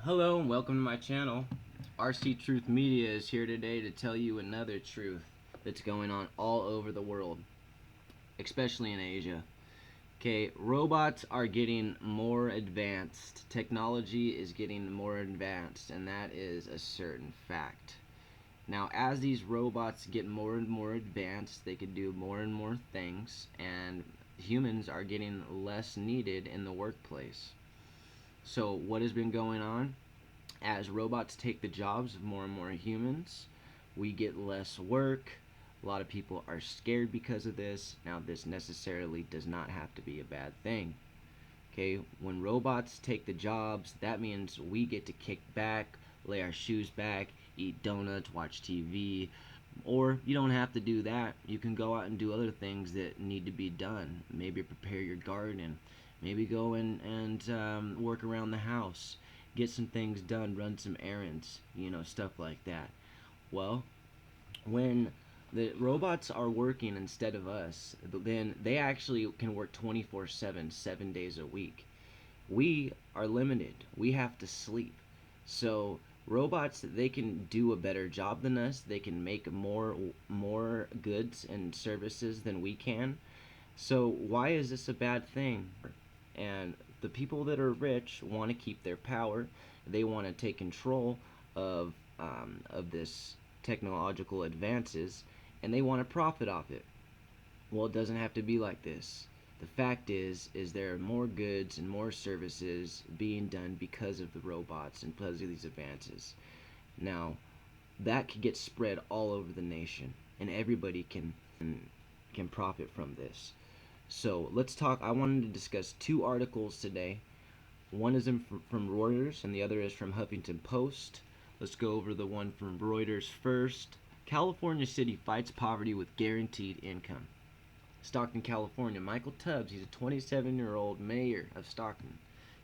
Hello and welcome to my channel. RC Truth Media is here today to tell you another truth that's going on all over the world, especially in Asia. Okay, robots are getting more advanced. Technology is getting more advanced, and that is a certain fact. Now, as these robots get more and more advanced, they can do more and more things, and humans are getting less needed in the workplace. So, what has been going on? As robots take the jobs of more and more humans, we get less work. A lot of people are scared because of this. Now, this necessarily does not have to be a bad thing. Okay, when robots take the jobs, that means we get to kick back, lay our shoes back, eat donuts, watch TV, or you don't have to do that. You can go out and do other things that need to be done. Maybe prepare your garden. Maybe go and work around the house. Get some things done, run some errands, stuff like that. Well, when the robots are working instead of us, then they actually can work 24/7, 7 days a week. We are limited. We have to sleep. So robots, they can do a better job than us. They can make more goods and services than we can. So why is this a bad thing? And the people that are rich want to keep their power. They want to take control of this technological advances, and they want to profit off it. Well, it doesn't have to be like this. The fact is there are more goods and more services being done because of the robots and because of these advances. Now, that could get spread all over the nation, and everybody can profit from this. So let's talk. I wanted to discuss two articles today. One is from Reuters, and the other is from Huffington Post. Let's go over the one from Reuters first. California city fights poverty with guaranteed income. Stockton, California. Michael Tubbs, he's a 27-year-old mayor of Stockton,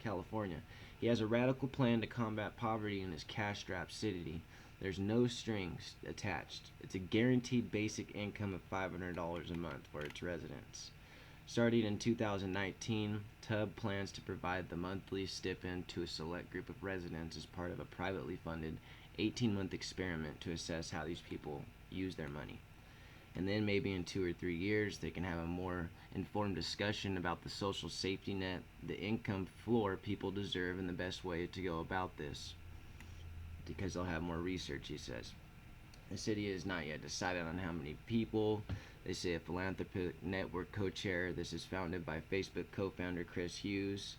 California. He has a radical plan to combat poverty in his cash-strapped city. There's no strings attached. It's a guaranteed basic income of $500 a month for its residents. Starting in 2019, Tubb plans to provide the monthly stipend to a select group of residents as part of a privately funded 18-month experiment to assess how these people use their money. And then maybe in 2 or 3 years, they can have a more informed discussion about the social safety net, the income floor people deserve, and the best way to go about this. Because they'll have more research, he says. The city has not yet decided on how many people. They say a philanthropic network co-chair. This is founded by Facebook co-founder Chris Hughes.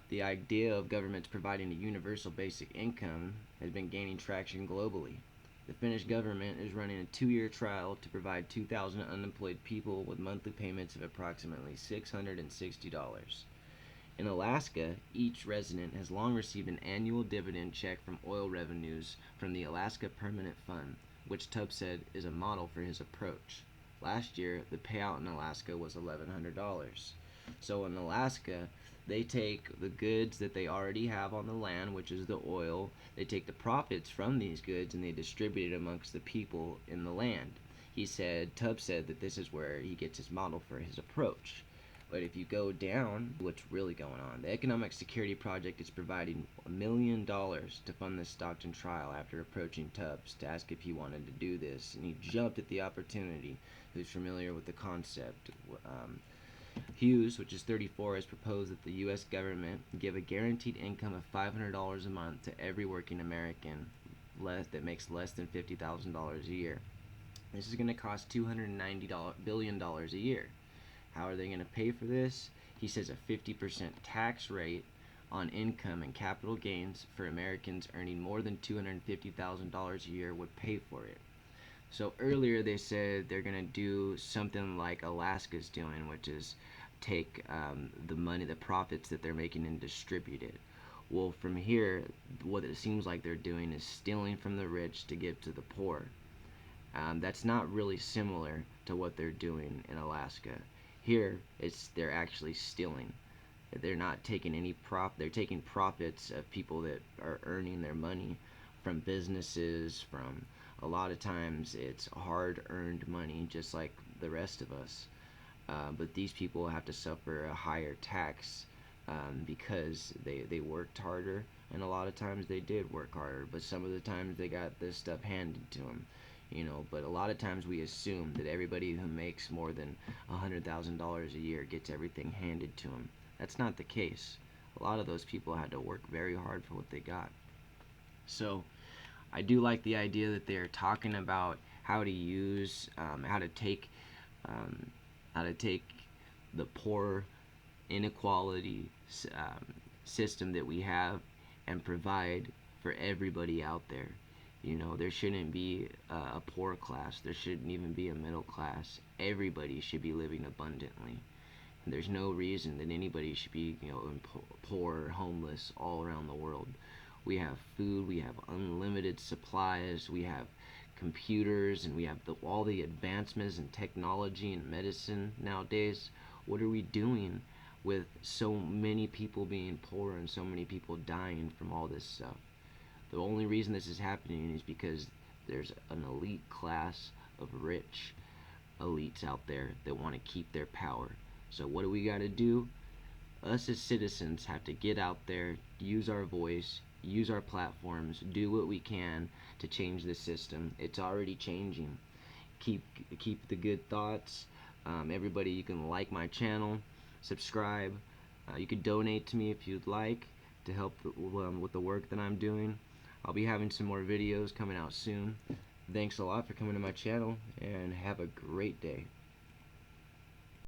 The idea of governments providing a universal basic income has been gaining traction globally. The Finnish government is running a 2-year trial to provide 2,000 unemployed people with monthly payments of approximately $660. In Alaska, each resident has long received an annual dividend check from oil revenues from the Alaska Permanent Fund, which Tubbs said is a model for his approach. Last year, the payout in Alaska was $1,100. So in Alaska, they take the goods that they already have on the land, which is the oil, they take the profits from these goods and they distribute it amongst the people in the land. Tubbs said that this is where he gets his model for his approach. But if you go down, what's really going on? The Economic Security Project is providing $1 million to fund this Stockton trial after approaching Tubbs to ask if he wanted to do this, and he jumped at the opportunity. Who's familiar with the concept? Hughes, which is 34, has proposed that the U.S. government give a guaranteed income of $500 a month to every working American that makes less than $50,000 a year. This is going to cost $290 billion a year. How are they going to pay for this? He says a 50% tax rate on income and capital gains for Americans earning more than $250,000 a year would pay for it. So earlier they said they're going to do something like Alaska's doing, which is take the money, the profits that they're making, and distribute it. Well, from here, what it seems like they're doing is stealing from the rich to give to the poor. That's not really similar to what they're doing in Alaska. Here, they're actually stealing. They're not taking any they're taking profits of people that are earning their money from businesses, from a lot of times it's hard-earned money, just like the rest of us. But these people have to suffer a higher tax because they worked harder, and a lot of times they did work harder, but some of the times they got this stuff handed to them. But a lot of times we assume that everybody who makes more than $100,000 a year gets everything handed to them. That's not the case. A lot of those people had to work very hard for what they got. So I do like the idea that they're talking about how to use, um, how to take the poor inequality system that we have and provide for everybody out there. There shouldn't be a poor class. There shouldn't even be a middle class. Everybody should be living abundantly. And there's no reason that anybody should be, poor or homeless all around the world. We have food, we have unlimited supplies, we have computers, and we have all the advancements in technology and medicine nowadays. What are we doing with so many people being poor and so many people dying from all this stuff? The only reason this is happening is because there's an elite class of rich elites out there that want to keep their power. So what do we got to do? Us as citizens have to get out there, use our voice, use our platforms, do what we can to change the system. It's already changing. Keep the good thoughts. Everybody, you can like my channel, subscribe. You could donate to me if you'd like to help with the work that I'm doing. I'll be having some more videos coming out soon. Thanks a lot for coming to my channel, and have a great day.